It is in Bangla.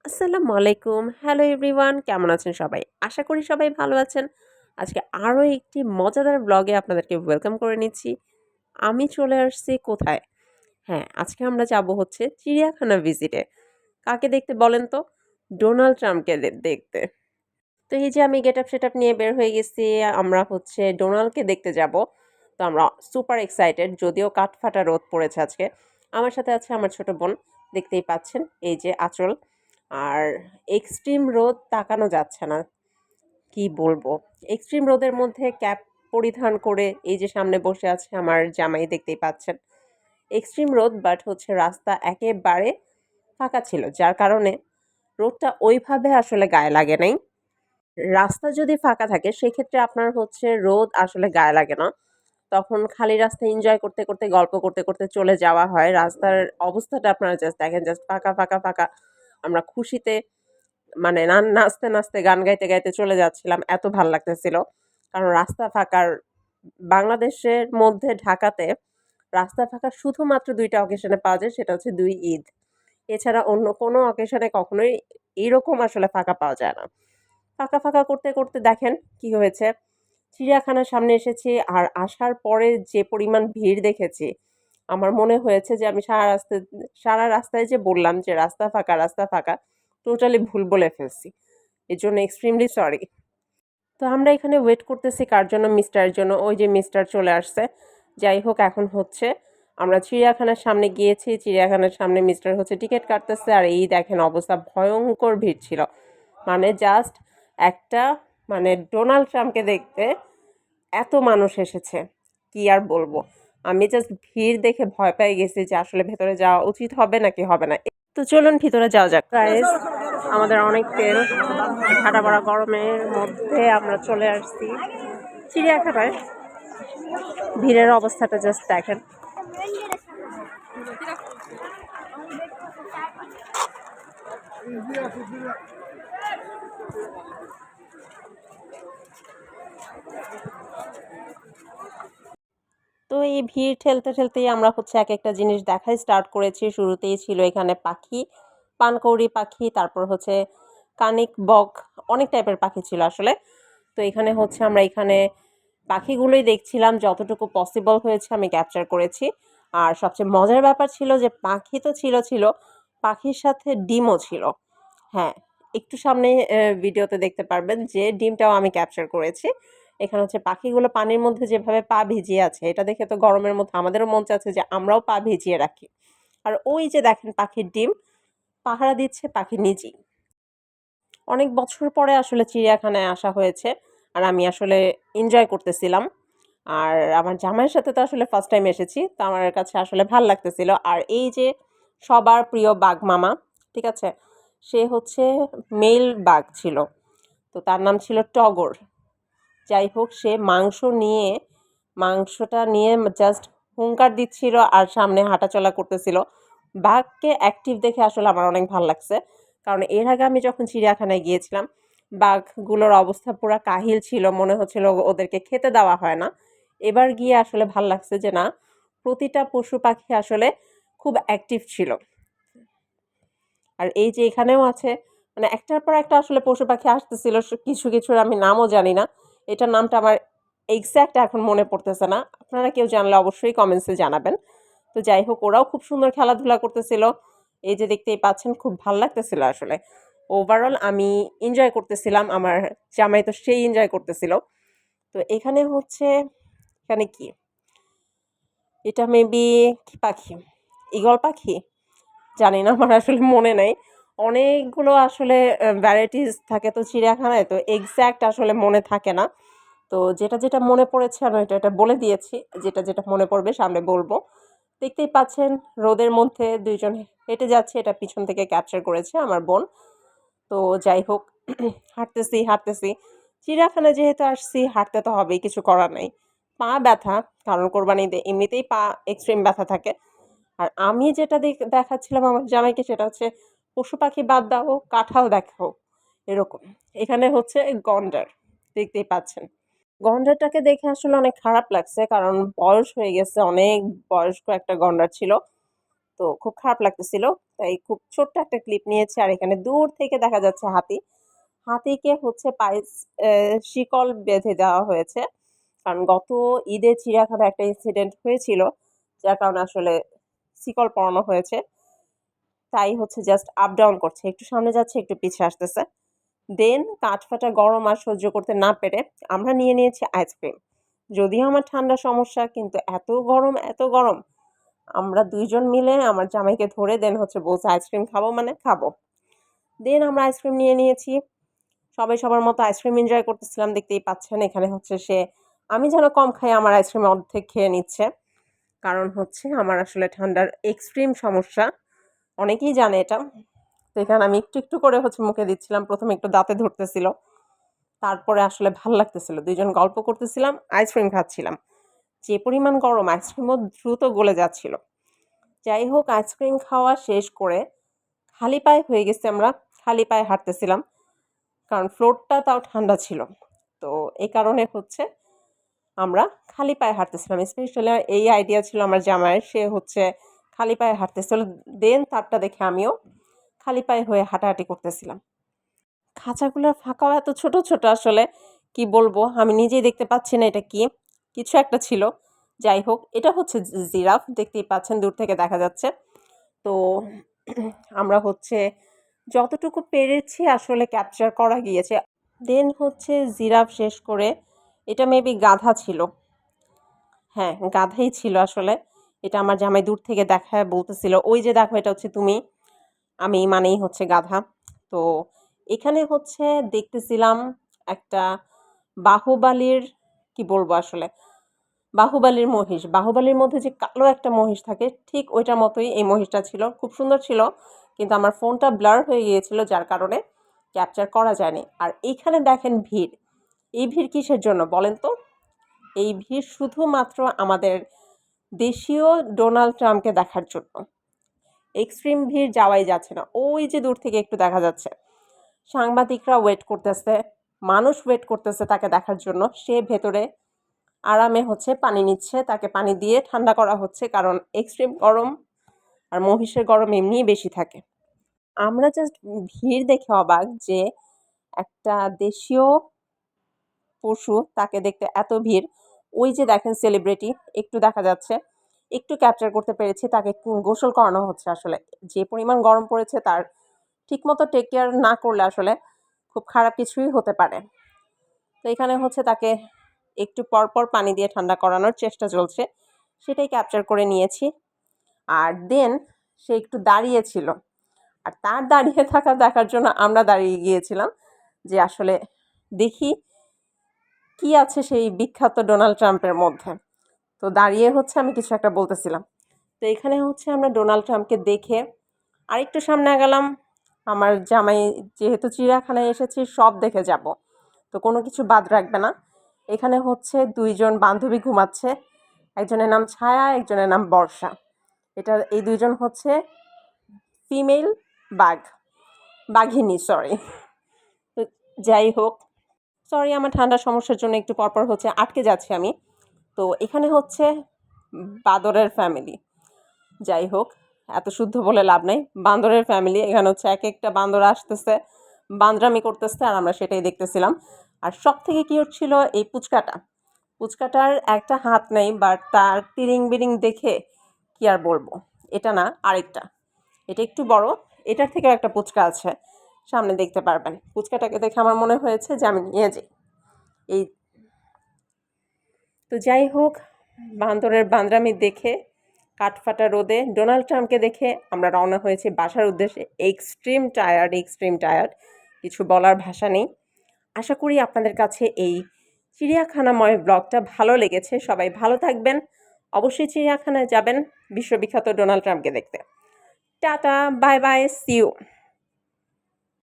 আসসালামু আলাইকুম। হ্যালো এভরিওয়ান, কেমন আছেন সবাই? আশা করি সবাই ভালো আছেন। আজকে আরো একটি মজাদার ব্লগে আপনাদেরকে ওয়েলকাম করে নিচ্ছি। আমি চলে আসছি কোথায়? হ্যাঁ, আজকে আমরা যাবো হচ্ছে চিড়িয়াখানা ভিজিটে। কাকে দেখতে বলেন তো? ডোনাল্ড ট্রাম্পকে দেখতে। তো এই যে আমি গেটআপ নিয়ে বের হয়ে গেছি। আমরা হচ্ছে ডোনাল্ডকে দেখতে যাবো। তো আমরা সুপার এক্সাইটেড, যদিও কাঠফাটা রোদ পড়েছে আজকে। আমার সাথে আছে আমার ছোট বোন। দেখতেই পাচ্ছেন, এই যে আঁচল। আর এক্সট্রিম রোদ তাকানো যাচ্ছে না। কি বলবো? এক্সট্রিম রোদের মধ্যে ক্যাপ পরিধান করে এই যে সামনে বসে আছে আমার জামাই, দেখতেই পাচ্ছেন। এক্সট্রিম রোদ, বাট হচ্ছে রাস্তা একেবারে ফাঁকা ছিল। যার কারণে রোদটা ওইভাবে আসলে গায়ে লাগে নাই। রাস্তা যদি ফাঁকা থাকে সেক্ষেত্রে আপনার হচ্ছে রোদ আসলে গায়ে লাগে না। তখন খালি রাস্তা এনজয় করতে, করতে, গল্প করতে, করতে চলে যাওয়া হয়। রাস্তার অবস্থাটা আপনারা জাস্ট দেখেন, জাস্ট ফাঁকা, ফাঁকা, ফাঁকা। আমরা খুশিতে মানে নাচতে, নাচতে, গান গাইতে, গাইতে চলে যাচ্ছিলাম। এত ভাল লাগতেছিল। কারণ রাস্তা ফাঁকার বাংলাদেশের মধ্যে ঢাকাতে রাস্তা ফাঁকা শুধুমাত্র ২ টা অকেশনে পাওয়া যায়, সেটা হচ্ছে ২ ঈদ। এছাড়া অন্য কোনো অকেশনে কখনোই এইরকম আসলে ফাঁকা পাওয়া যায় না। ফাঁকা, ফাঁকা করতে, করতে দেখেন কি হয়েছে। চিড়িয়াখানার সামনে এসেছি আর আসার পরে যে পরিমাণ ভিড় দেখেছি, আমার মনে হয়েছে যে আমি সারা রাস্তায় যে বললাম যে রাস্তা ফাঁকা, রাস্তা ফাঁকা, টোটালি ভুল বলে ফেলছি। এজন্য এক্সট্রিমলি সরি। তো আমরা এখানে ওয়েট করতেছি কার জন্য? মিস্টারের জন্য। ওই যে মিস্টার চলে আসছে। যাই হোক, এখন হচ্ছে আমরা চিড়িয়াখানার সামনে গিয়েছি। চিড়িয়াখানার সামনে মিস্টার হচ্ছে টিকেট কাটতেছে। আর এই দেখেন অবস্থা, ভয়ংকর ভিড় ছিল। মানে জাস্ট একটা মানে ডোনাল্ড ট্রাম্পকে দেখতে এত মানুষ এসেছে, কি আর বলবো। আমি জাস্ট ভিড় দেখে ভয় পেয়ে গেছি যে আসলে ভেতরে যাওয়া উচিত হবে নাকি হবে না। তো চলুন ভিতরে যাওয়া যাক। গাইস, আমাদের অনেক তেল ঠাডা পড়া গরমের মধ্যে আমরা চলে আসছি চিড়িয়াখানায়। ভিড়ের অবস্থাটা জাস্ট দেখেন। তো এই ভিড় ঠেলতে, ঠেলতেই আমরা হচ্ছে একেকটা জিনিস দেখাই স্টার্ট করেছি। শুরুতেই ছিল এখানে পাখি, পানকৌড়ি পাখি, তারপর হচ্ছে কানিক বক, অনেক টাইপের পাখি ছিল আসলে। তো এখানে হচ্ছে আমরা এখানে পাখিগুলোই দেখছিলাম, যতটুকু পসিবল হয়েছে আমি ক্যাপচার করেছি। আর সবচেয়ে মজার ব্যাপার ছিল যে পাখি তো ছিল, পাখির সাথে ডিমও ছিল। হ্যাঁ, একটু সামনে ভিডিওতে দেখতে পারবেন যে ডিমটাও আমি ক্যাপচার করেছি। এখানে হচ্ছে পাখিগুলো পানির মধ্যে যেভাবে পা ভিজিয়ে আছে, এটা দেখে তো গরমের মধ্যে আমাদেরও মন চাচ্ছে যে আমরাও পা ভিজিয়ে রাখি। আর ওই যে দেখেন পাখির ডিম পাহারা দিচ্ছে পাখি নিজেই। অনেক বছর পরে আসলে চিড়িয়াখানায় আসা হয়েছে। আর আমি আসলে এনজয় করতেছিলাম। আর আমার জামাইয়ের সাথে তো আসলে ফার্স্ট টাইম এসেছি। তো আমার কাছে আসলে ভাল লাগতেছিল। আর এই যে সবার প্রিয় বাঘ মামা, ঠিক আছে? সে হচ্ছে মেল বাঘ ছিল। তো তার নাম ছিল টগর। যাই হোক, সে মাংসটা নিয়ে জাস্ট হুঙ্কার দিচ্ছিল আর সামনে হাঁটাচলা করতেছিল। বাঘকে অ্যাক্টিভ দেখে আসলে আমার অনেক ভাল লাগছে। কারণ এর আগে আমি যখন চিড়িয়াখানায় গিয়েছিলাম, বাঘগুলোর অবস্থা পুরা কাহিল ছিল। মনে হচ্ছিল ওদেরকে খেতে দেওয়া হয় না। এবার গিয়ে আসলে ভাল লাগছে যে না, প্রতিটা পশু পাখি আসলে খুব অ্যাক্টিভ ছিল। আর এই যে এখানেও আছে, মানে একটার পর একটা আসলে পশু পাখি আসতেছিল। কিছু, কিছুর আমি নামও জানি না। এটার নামটা আমার এক্সাক্ট এখন মনে পড়তেছে না। আপনারা কেউ জানলে অবশ্যই কমেন্টসে জানাবেন। তো যাই হোক, ওরাও খুব সুন্দর খেলাধুলা করতেছিল। এই যে দেখতেই পাচ্ছেন, খুব ভাল লাগতেছিল আসলে। ওভারঅল আমি এনজয় করতেছিলাম। আমার জামাই তো সেই এনজয় করতেছিল। তো এখানে হচ্ছে, এখানে কি? এটা মেবি কি পাখি? ঈগল পাখি? জানি না, আমার আসলে মনে নাই। অনেকগুলো আসলে ভ্যারাইটিস থাকে তো চিড়িয়াখানায়, তো এক্সাক্ট আসলে মনে থাকে না। তো যেটা, যেটা মনে পড়েছে আমি এটা বলে দিয়েছি। যেটা, যেটা মনে পড়বে সামনে বলবো। দেখতেই পাচ্ছেন রোদের মধ্যে ২ জন হেঁটে যাচ্ছে। এটা পিছন থেকে ক্যাপচার করেছে আমার বোন। তো যাই হোক, হাঁটতেছি, হাঁটতেছি। চিড়িয়াখানায় যেহেতু আসছি হাঁটতে তো হবেই, কিছু করার নাই। পা ব্যথা, কারণ কোরবানিতে এমনিতেই পা এক্সট্রিম ব্যথা থাকে। আর আমি যেটা দেখাচ্ছিলাম আমার জামাইকে, সেটা হচ্ছে পশু পাখি বাদ দাও, কাঁঠাল দেখাও, এরকম। এখানে হচ্ছে গন্ডার, দেখতেই পাচ্ছেন। গন্ডারটাকে দেখে আসলে অনেক খারাপ লাগছে, কারণ বয়স হয়ে গেছে, অনেক বয়স্ক একটা গন্ডার ছিল। তো খুব খারাপ লাগতেছিল। তো তাই খুব ছোট্ট একটা ক্লিপ নিয়েছি। আর এখানে দূর থেকে দেখা যাচ্ছে হাতি। হাতিকে হচ্ছে পায়ে শিকল বেঁধে দেওয়া হয়েছে। কারণ গত ঈদে চিড়িয়াখানায় একটা ইনসিডেন্ট হয়েছিল, যার কারণে আসলে শিকল পরানো হয়েছে। তাই হচ্ছে জাস্ট আপ ডাউন করছে। একটু সামনে যাচ্ছে, একটু পিছে আসতেছে। দেন কাঠফাটা গরম আর সহ্য করতে না পেরে আমরা নিয়ে নিয়েছি আইসক্রিম। যদিও আমার ঠান্ডার সমস্যা, কিন্তু এত গরম, এত গরম। আমরা ২ জন মিলে আমার জামাইকে ধরে দেন হচ্ছে বলছে আইসক্রিম খাবো মানে খাবো। দেন আমরা আইসক্রিম নিয়ে নিয়েছি। সবাই সবার মতো আইসক্রিম এনজয় করতেছিলাম, দেখতেই পাচ্ছেন। এখানে হচ্ছে আমি যেন কম খাই, আমার আইসক্রিম অর্ধেক খেয়ে নিচ্ছে। কারণ হচ্ছে আমার আসলে ঠান্ডার এক্সট্রিম সমস্যা। অনেকেই জানে এটা। তো এখানে আমি একটু, একটু করে হচ্ছে মুখে দিচ্ছিলাম। ১ম এ একটু দাঁতে ধরতেছিল। তারপরে আসলে ভাল লাগতেছিল। ২ জন গল্প করতেছিলাম, আইসক্রিম খাচ্ছিলাম। যে পরিমাণ গরম, আইসক্রিমও দ্রুত গলে যাচ্ছিল। যাই হোক, আইসক্রিম খাওয়া শেষ করে খালি পায়ে হয়ে গেছি আমরা। খালি পায়ে হাঁটতেছিলাম। কারণ ফ্লোরটা তাও ঠান্ডা ছিল। তো এই কারণে হচ্ছে আমরা খালি পায়ে হাঁটতেছিলাম। স্পেশালি এই আইডিয়া ছিল আমার জামাইয়ের। সে হচ্ছে খালি পায়ে হাঁটতেছিল। দেন তারটা দেখে আমিও খালি পায়ে হয়ে হাঁটাহাঁটি করতেছিলাম। খাঁচাগুলোর ফাঁকাও এত ছোট, ছোট আসলে কি বলবো? আমি নিজেই দেখতে পাচ্ছি না এটা কি। কিছু একটা ছিল। যাই হোক, এটা হচ্ছে জিরাফ। দেখতেই পাচ্ছেন, দূর থেকে দেখা যাচ্ছে। তো আমরা হচ্ছে যতটুকু পেরেছি আসলে ক্যাপচার করা গিয়েছে। দেন হচ্ছে জিরাফ শেষ করে এটা মেবি গাধা ছিল। হ্যাঁ, গাধাই ছিল আসলে। এটা আমার জামাই দূর থেকে দেখায় বলতেছিল, "ওই যে দেখো, এটা হচ্ছে তুমি।" আমি মানেই হচ্ছে গাধা। তো এখানে হচ্ছে দেখতেছিলাম একটা বাহুবালির, কি বলবো আসলে? বাহুবালির মহিষ। বাহুবালির মধ্যে যে কালো একটা মহিষ থাকে, ঠিক ওইটার মতোই এই মহিষটা ছিল। খুব সুন্দর ছিল। কিন্তু আমার ফোনটা ব্লার হয়ে গিয়েছিল, যার কারণে ক্যাপচার করা যায়নি। আর এইখানে দেখেন ভিড়। এই ভিড় কিসের জন্য বলেন তো? এই ভিড় শুধুমাত্র আমাদের দেশীয় ডোনাল্ড ট্রাম্পকে দেখার জন্য। এক্সট্রিম ভিড় যাওয়াই যাচ্ছে না। ওই যে দূর থেকে একটু দেখা যাচ্ছে। সাংবাদিকরা ওয়েট করতেছে, মানুষ ওয়েট করতেছে তাকে দেখার জন্য। সে ভেতরে আরামে হচ্ছে পানি নিচ্ছে, তাকে পানি দিয়ে ঠান্ডা করা হচ্ছে। কারণ এক্সট্রিম গরম আর মহিষের গরম এমনিই বেশি থাকে। আমরা জাস্ট ভিড় দেখে অবাক যে একটা দেশীয় পশু, তাকে দেখতে এত ভিড়। ওই যে দেখেন সেলিব্রিটি, একটু দেখা যাচ্ছে। একটু ক্যাপচার করতে পেরেছি, তাকে গোসল করানো হচ্ছে আসলে। যে পরিমাণ গরম পড়েছে, তার ঠিকমতো টেক কেয়ার না করলে আসলে খুব খারাপ কিছুই হতে পারে। তো এখানে হচ্ছে তাকে একটু পর, পর পানি দিয়ে ঠান্ডা করানোর চেষ্টা চলছে। সেটাই ক্যাপচার করে নিয়েছি। আর দেন সে একটু দাঁড়িয়েছিল। আর তার দাঁড়িয়ে থাকা দেখার জন্য আমরা দাঁড়িয়ে গিয়েছিলাম যে আসলে দেখি কি আছে সেই বিখ্যাত ডোনাল্ড ট্রাম্পের মধ্যে। তো দাঁড়িয়ে হচ্ছে আমি কিছু একটা বলতেছিলাম। তো এখানে হচ্ছে আমরা ডোনাল্ড ট্রাম্পকে দেখে আরেকটু সামনে আগালাম। আমার জামাই যেহেতু চিড়িয়াখানায় এসেছি, সব দেখে যাব। তো কোনো কিছু বাদ রাখবে না। এখানে হচ্ছে ২ জন বান্ধবী ঘুমাচ্ছে। একজনের নাম ছায়া, একজনের নাম বর্ষা। এই ২ জন হচ্ছে ফিমেল বাঘ। বাঘিনী, সরি। তো যাই হোক, সরি, আমার ঠান্ডার সমস্যার জন্য একটু পরপর হচ্ছে আটকে যাচ্ছি আমি। তো এখানে হচ্ছে বাঁদরের ফ্যামিলি। যাই হোক, এত শুদ্ধ বলে লাভ নাই। বান্দরের ফ্যামিলি। এখানে হচ্ছে একেকটা বান্দর আসতেছে, বান্দরামি করতেছে, আর আমরা সেটাই দেখতেছিলাম। আর সবথেকে কিউট ছিল এই পুচকাটা। পুচকাটার একটা হাত নেই, বাট তার তিরিং-বিরিং দেখে কি আর বলবো? এটা না, আরেকটা। এটা একটু বড়। এটার থেকেও একটা পুচকা আছে। সামনে দেখতে পারবেন। পুচকাটাকে দেখে আমার মনে হয়েছে যে আমি নিয়ে যাই। এই তো যাই হোক, বান্দরের বান্দরামি দেখে, কাঠফাটা রোদে ডোনাল্ড ট্রাম্পকে দেখে আমরা রওনা হয়েছি বাসার উদ্দেশ্যে। Extreme tired, extreme tired. কিছু বলার ভাষা নেই। আশা করি আপনাদের কাছে এই চিড়িয়াখানাময় ব্লগটা ভালো লেগেছে। সবাই ভালো থাকবেন। অবশ্যই চিড়িয়াখানায় যাবেন বিশ্ববিখ্যাত ডোনাল্ড ট্রাম্পকে দেখতে। Tata, bye bye, see you.